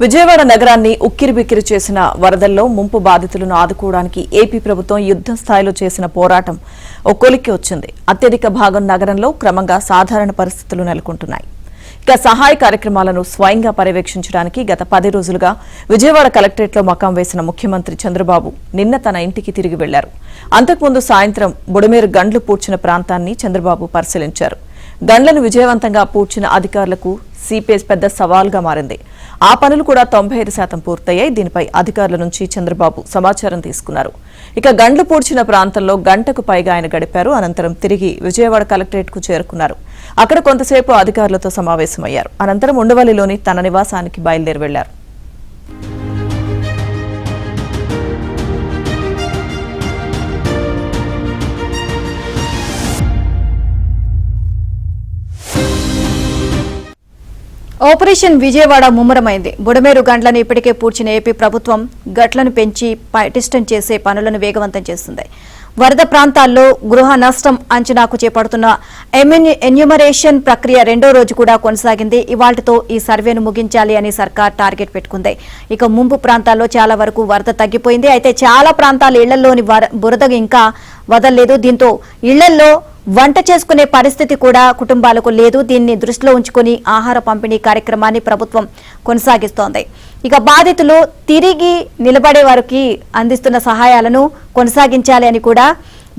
విజయవాడ నగరాన్ని ఉక్కిరిబిక్కిరి చేసిన వరదల్లో ముంపు బాధితులను ఆదుకోవడానికి ఏపీ ప్రభుత్వం యుద్ధ స్థాయిలో చేసిన పోరాటం ఓ కొలిక్కి వచ్చింది. అత్యధిక భాగం నగరంలో క్రమంగా సాధారణ పరిస్థితులు నెలకొంటున్నాయి. ఇక సహాయ కార్యక్రమాలను స్వయంగా పర్యవేక్షించడానికి గత 10 రోజులుగా విజయవాడ కలెక్టరేట్లో మకాం వేసిన ముఖ్యమంత్రి చంద్రబాబు నిన్న తన ఇంటికి తిరిగి వెళ్లారు. అంతకుముందు సాయంత్రం బుడమేరు గండ్లు పూడ్చిన ప్రాంతాన్ని చంద్రబాబు పరిశీలించారు. గండ్లను విజయవంతంగా పూడ్చిన అధికారులకు సిపిఎస్ పెద్ద సవాల్గా మారింది. ఆ పనులు కూడా 95% పూర్తయ్యాయి. దీనిపై అధికారుల నుంచి చంద్రబాబు సమాచారం తీసుకున్నారు. ఇక గండ్లు పూడ్చిన ప్రాంతంలో గంటకు పైగా ఆయన గడిపారు. అనంతరం తిరిగి విజయవాడ కలెక్టరేట్ కు చేరుకున్నారు. అక్కడ కొంతసేపు అధికారులతో సమావేశమయ్యారు. అనంతరం ఉండవల్లిలోని తన నివాసానికి బయలుదేరి వెళ్లారు. ఆపరేషన్ విజయవాడ ముమ్మరమైంది. బుడమేరు గండ్లను ఇప్పటికే పూడ్చిన ఏపీ ప్రభుత్వం గట్లను పెంచి పటిష్టం చేసే పనులను వేగవంతం చేస్తుంది. వరద ప్రాంతాల్లో గృహ నష్టం అంచనాకు చేపడుతున్న ఎన్యూమరేషన్ ప్రక్రియ 2వ రోజు కూడా కొనసాగింది. ఇవాళ్టితో ఈ సర్వేను ముగించాలి అని సర్కార్ టార్గెట్ పెట్టుకుంది. ఇక ముంపు ప్రాంతాల్లో చాలా వరకు వరద తగ్గిపోయింది. అయితే చాలా ప్రాంతాల ఇళ్లలోని బురద ఇంకా వదలలేదు. దీంతో ఇళ్లలో వంట చేసుకునే పరిస్థితి కూడా కుటుంబాలకు లేదు. దీన్ని దృష్టిలో ఉంచుకుని ఆహార పంపిణీ కార్యక్రమాన్ని ప్రభుత్వం కొనసాగిస్తోంది. ఇక బాధితులు తిరిగి నిలబడే వారికి అందిస్తున్న సహాయాలను కొనసాగించాలి అని కూడా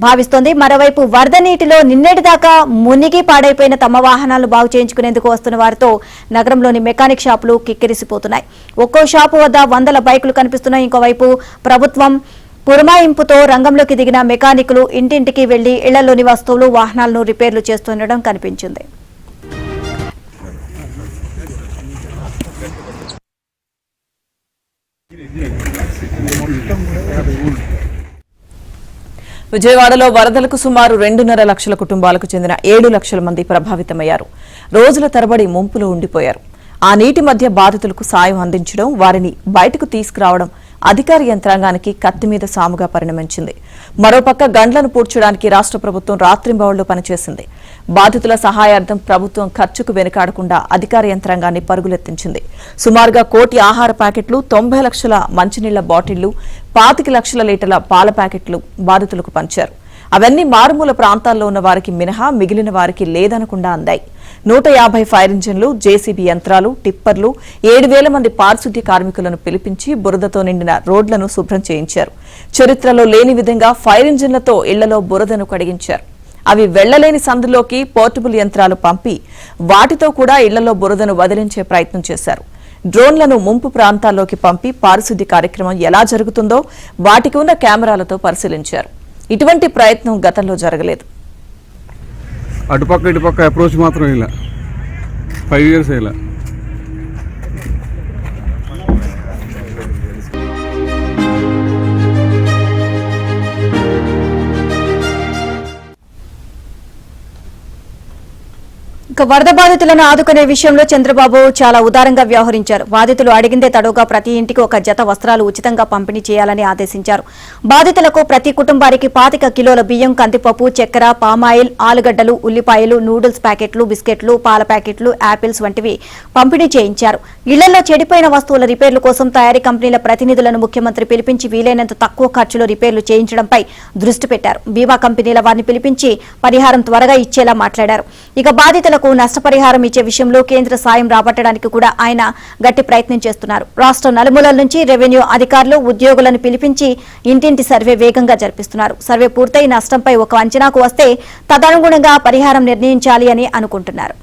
భావిస్తోంది. మరోవైపు వరద నీటిలో నిన్నటిదాకా మునిగి పాడైపోయిన తమ వాహనాలను బాగు చేయించుకునేందుకు వస్తున్న వారితో నగరంలోని మెకానిక్ షాపులు కిక్కిరిసిపోతున్నాయి. ఒక్కో షాపు వద్ద 100 బైకులు కనిపిస్తున్నాయి. ఇంకోవైపు ప్రభుత్వం పురమాయింపుతో రంగంలోకి దిగిన మెకానికులు ఇంటింటికి వెళ్లి ఇళ్లలోని వస్తువులు వాహనాలను రిపేర్లు చేస్తుండడం కనిపించింది. విజయవాడలో వరదలకు సుమారు 2.5 లక్షల కుటుంబాలకు చెందిన 7 లక్షల మంది ప్రభావితమయ్యారు. రోజుల తరబడి ముంపులో ఉండిపోయారు. ఆ నీటి మధ్య బాధితులకు సాయం అందించడం, వారిని బయటకు తీసుకురావడం అధికార యంత్రాంగానికి కత్తిమీద సాముగా పరిణమించింది. మరోపక్క గండ్లను పూడ్చడానికి రాష్ట్ర ప్రభుత్వం రాత్రింబవళ్లు పనిచేసింది. బాధితుల సహాయార్థం ప్రభుత్వం ఖర్చుకు వెనుకాడకుండా అధికార యంత్రాంగాన్ని పరుగులెత్తించింది. సుమారుగా 1 కోటి ఆహార ప్యాకెట్లు, 90 లక్షల మంచినీళ్ల బాటిళ్లు, 25 లక్షల లీటర్ల పాల ప్యాకెట్లు బాధితులకు పంచారు. అవన్నీ మారుమూల ప్రాంతాల్లో ఉన్న వారికి మినహా మిగిలిన వారికి లేదనకుండా అందాయి. 150 ఫైర్ ఇంజిన్లు, జేసీబీ యంత్రాలు, టిప్పర్లు, 7,000 మంది పారిశుద్ధ్య కార్మికులను పిలిపించి బురదతో నిండిన రోడ్లను శుభ్రం చేయించారు. చరిత్రలో లేని విధంగా ఫైర్ ఇంజిన్లతో ఇళ్లలో బురదను కడిగించారు. అవి వెళ్లలేని సందులోకి పోర్టబుల్ యంత్రాలు పంపి వాటితో కూడా ఇళ్లలో బురదను వదిలించే ప్రయత్నం చేశారు. డ్రోన్లను ముంపు ప్రాంతాల్లోకి పంపి పారిశుద్ధ్య కార్యక్రమం ఎలా జరుగుతుందో వాటికి ఉన్న కెమెరాలతో పరిశీలించారు. ఇటువంటి ప్రయత్నం గతంలో జరగలేదు. అటుపక్క ఇటుపక్క అప్రోచ్ మాత్రం ఇలా 5 ఇయర్స్ ఇలా ఇక వరద బాధితులను ఆదుకునే విషయంలో చంద్రబాబు చాలా ఉదారంగా వ్యవహరించారు. బాధితులు అడిగిందే తడుగా ప్రతి ఇంటికి 1 జత వస్త్రాలు ఉచితంగా పంపిణీ చేయాలని ఆదేశించారు. బాధితులకు ప్రతి కుటుంబానికి 25 కిలోల బియ్యం, కందిపప్పు, చక్కెర, పామాయిల్, ఆలుగడ్డలు, ఉల్లిపాయలు, నూడిల్స్ ప్యాకెట్లు, బిస్కెట్లు, పాల ప్యాకెట్లు, యాపిల్స్ వంటివి పంపిణీ చేయించారు. ఇళ్లలో చెడిపోయిన వస్తువుల రిపేర్ల కోసం తయారీ కంపెనీల ప్రతినిధులను ముఖ్యమంత్రి పిలిపించి వీలైనంత తక్కువ ఖర్చులో రిపేర్లు చేయించడంపై దృష్టి పెట్టారు. బీమా కంపెనీల వారిని పిలిపించి పరిహారం త్వరగా ఇచ్చేలా మాట్లాడారు. ఇక బాధితులకు నష్టపరిహారం ఇచ్చే విషయంలో కేంద్ర సాయం రాబట్టడానికి కూడా ఆయన గట్టి ప్రయత్నం చేస్తున్నారు. రాష్ట్ర నలుమూలల నుంచి రెవెన్యూ అధికారులు, ఉద్యోగులను పిలిపించి ఇంటింటి సర్వే వేగంగా జరిపిస్తున్నారు. సర్వే పూర్తయి నష్టంపై ఒక అంచనాకు వస్తే తదనుగుణంగా పరిహారం నిర్ణయించాలి అని అనుకుంటున్నారు.